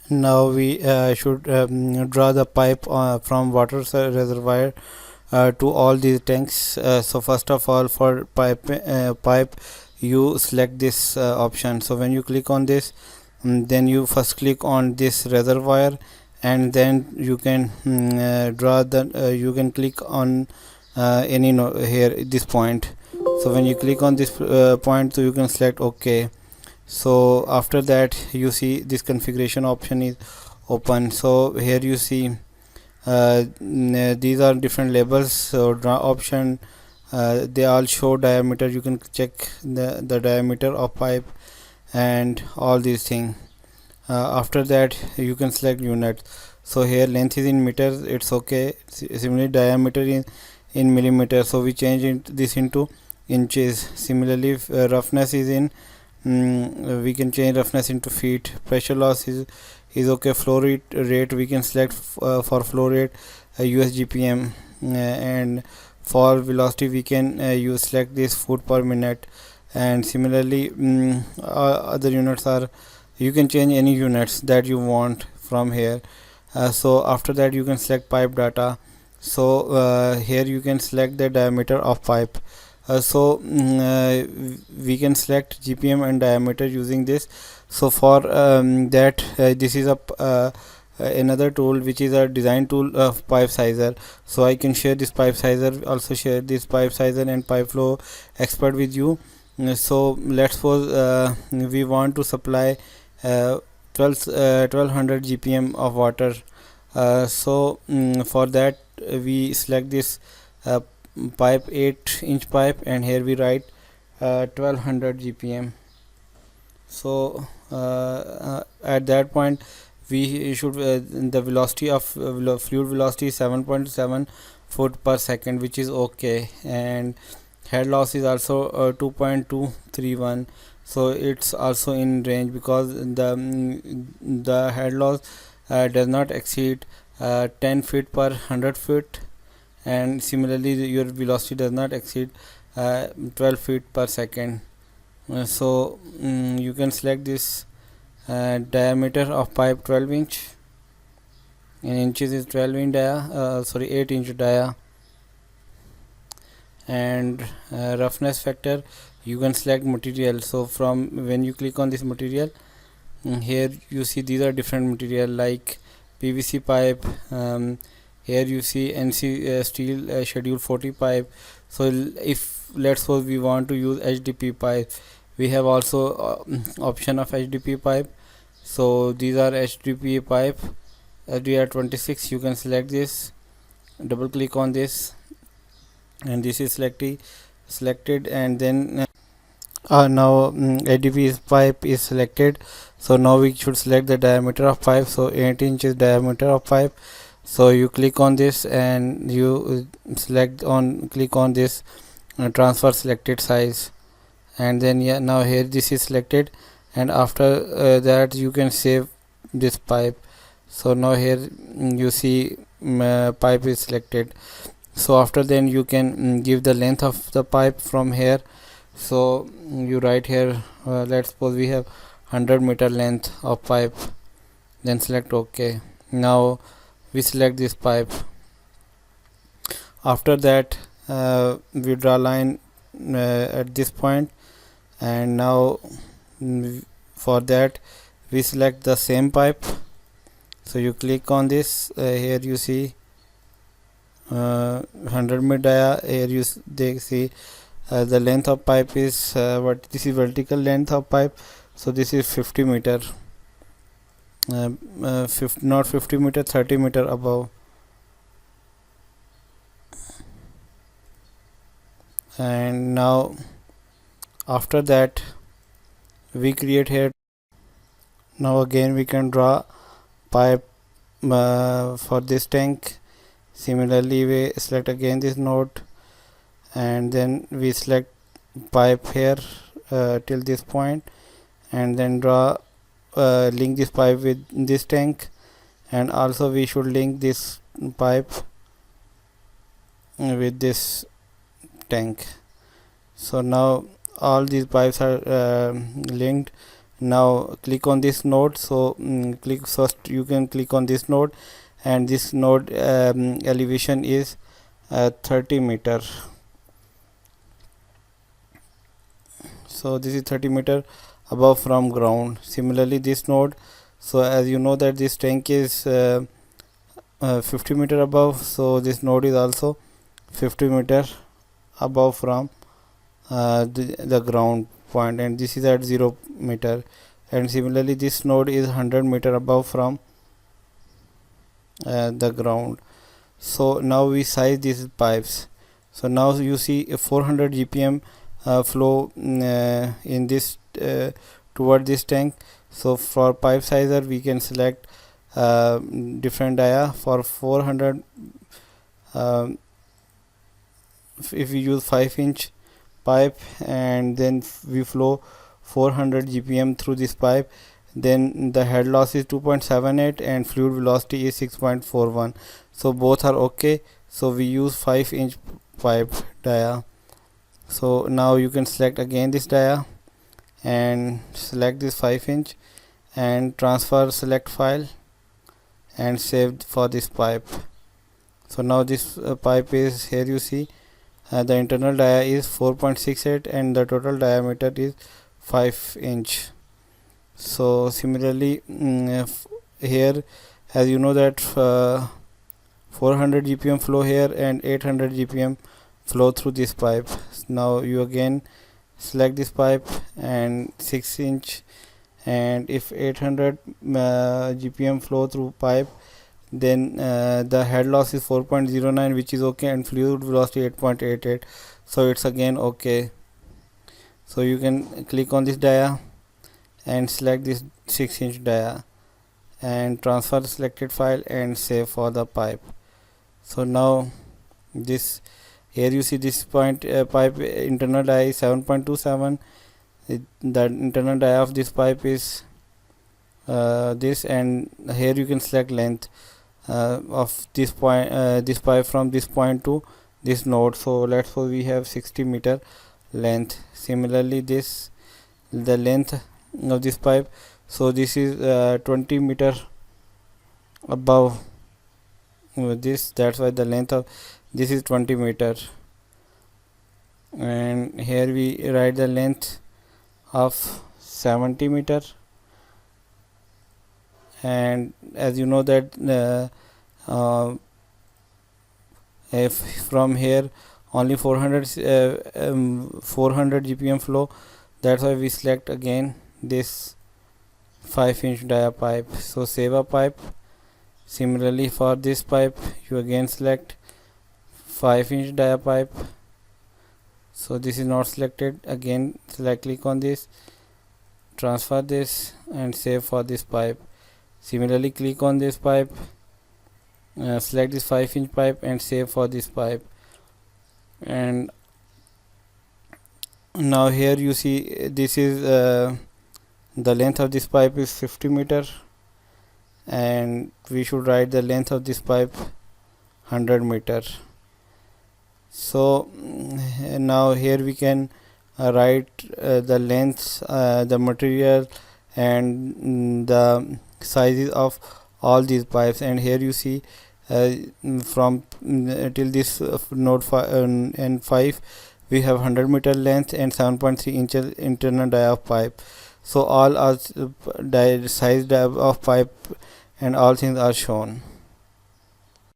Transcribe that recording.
Now we should draw the pipe from water reservoir to all these tanks. So first of all, for pipe you select this option. So when you click on this, then you first click on this reservoir, and then you can draw the you can click on any here this point. So when you click on this point, so you can select OK. So after that, you see this configuration option is open. So here you see these are different labels. So draw option, they all show diameter. You can check the diameter of pipe and all these things. After that, you can select unit. So here length is in meters, it's okay. Similarly, diameter in millimeters, so we change this into inches. Similarly, roughness is in we can change roughness into feet. Pressure loss is okay. Flow rate we can select for flow rate US GPM, and for velocity we can use select this foot per minute. And similarly, other units are, you can change any units that you want from here. So after that, you can select pipe data. So here you can select the diameter of pipe. We can select GPM and diameter using this. So for that, this is a another tool which is a design tool of pipe sizer. So I can share this pipe sizer, also share this pipe sizer and pipe flow expert with you. So let's suppose we want to supply 1200 GPM of water. For that, we select this uh, pipe, 8-inch pipe, and here we write 1200 GPM. So at that point, we should the velocity of fluid velocity is 7.7 foot per second, which is okay. And head loss is also 2.231, so it's also in range, because the head loss does not exceed 10 feet per 100 feet, and similarly your velocity does not exceed 12 feet per second. You can select this diameter of pipe 12 inch, in inches is 12 inch dia, 8 inch dia. And roughness factor, you can select material. So from when you click on this material, here you see these are different material like PVC pipe. Here you see NC steel schedule 40 pipe. So if let's suppose we want to use HDP pipe, we have also option of HDP pipe. So these are HDP pipe SDR 26. You can select this, double click on this, and this is selected, and then now ADP pipe is selected. So now we should select the diameter of pipe. So 8 inches diameter of pipe. So you click on this, and you click on this transfer selected size, and then now here this is selected, and after that you can save this pipe. So now here you see pipe is selected. So after then you can give the length of the pipe from here. So you write here, let's suppose we have 100-meter length of pipe, then select OK. Now we select this pipe. After that, we draw line at this point, and now for that we select the same pipe. So you click on this, here you see 100 meter dia. Here they see the length of pipe is this is vertical length of pipe. So this is 50 meter, not 50 meter, 30 meter above. And now after that we create here. Now again we can draw pipe for this tank. Similarly, we select again this node, and then we select pipe here till this point, and then draw link this pipe with this tank, and also we should link this pipe with this tank. So now all these pipes are linked. Now click on this node. So click first, you can click on this node, and this node elevation is 30 meter. So this is 30 meter above from ground. Similarly this node, so as you know that this tank is 50 meter above, so this node is also 50 meter above from the ground point, and this is at 0 meter. And similarly this node is 100 meter above from the ground. So now we size these pipes. So now you see a 400 GPM flow in this toward this tank. So for pipe sizer we can select different dia. For 400 if we use 5-inch pipe, and then we flow 400 GPM through this pipe, then the head loss is 2.78 and fluid velocity is 6.41. so both are okay. So we use 5-inch pipe dia. So now you can select again this dia and select this 5-inch and transfer select file and save for this pipe. So now this pipe is here. You see the internal dia is 4.68 and the total diameter is 5-inch. So similarly here, as you know that 400 GPM flow here and 800 GPM flow through this pipe. Now you again select this pipe and 6-inch, and if 800 GPM flow through pipe, then the head loss is 4.09, which is okay, and fluid velocity 8.88, so it's again okay. So you can click on this dia and select this 6-inch dia and transfer the selected file and save for the pipe. So now this here you see this point pipe internal dia is 7.27. The internal dia of this pipe is this, and here you can select length of this point this pipe from this point to this node. So let's suppose we have 60 meter length. Similarly this the length of this pipe, so this is 20 meter above this, that's why the length of this is 20 meter. And here we write the length of 70 meter, and as you know that if from here only 400 GPM flow, that's why we select again this 5-inch dia pipe. So save a pipe. Similarly for this pipe you again select 5-inch dia pipe. So this is not selected, again click on this, transfer this and save for this pipe. Similarly click on this pipe, select this 5-inch pipe and save for this pipe. And now here you see this is the length of this pipe is 50 meter, and we should write the length of this pipe 100 meter. So now here we can write the lengths, the material and the sizes of all these pipes. And here you see from till this node 5 and 5 we have 100 meter length and 7.3 inches internal dia of pipe. So all are size of pipe and all things are shown.